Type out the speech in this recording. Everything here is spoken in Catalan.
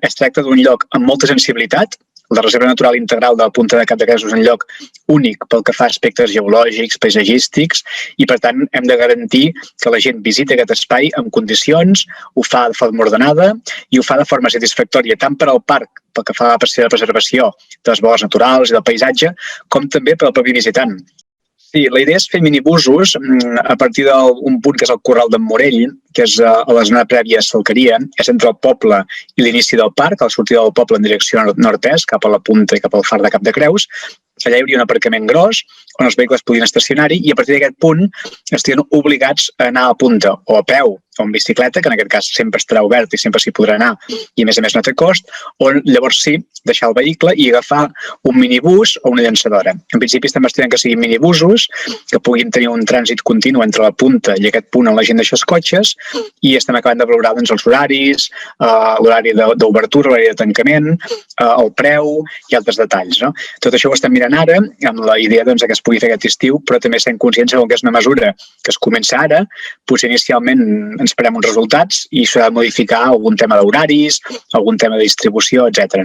es tracta d'un lloc amb molta sensibilitat. La Reserva Natural Integral de la Punta de Cap de Creus és un lloc únic pel que fa a aspectes geològics, paisatgístics, i per tant hem de garantir que la gent visiti aquest espai en condicions, ho fa de forma ordenada i ho fa de forma satisfactòria tant per al parc, pel que fa a la preservació de les valors naturals i del paisatge, com també per al propi visitant. Sí, la idea és fer minibusos a partir d'un punt que és el Corral d'en Morell, que és a la zona prèvia a Salqueria, és entre el poble i l'inici del parc, a la sortida del poble en direcció nord-est, cap a la punta i cap al far de Cap de Creus. Allà hi hauria un aparcament gros on els vehicles podien estacionar-hi i a partir d'aquest punt estarien obligats a anar a punta o a peu o en bicicleta, que en aquest cas sempre estarà obert i sempre s'hi podrà anar i a més no té cost, o llavors sí, deixar el vehicle i agafar un minibús o una llançadora. En principi estem estudiant que siguin minibusos, que puguin tenir un trànsit continu entre la punta i aquest punt on la gent deixa els cotxes i estem acabant de valorar doncs, els horaris, l'horari d'obertura, l'horari de tancament, el preu i altres detalls. No? Tot això ho estem mirant ara, amb la idea doncs, que es pugui fer aquest estiu, però també sent conscients que és una mesura que es comença ara, potser inicialment ens esperem uns resultats i s'ha de modificar algun tema d'horaris, algun tema de distribució, etc. No?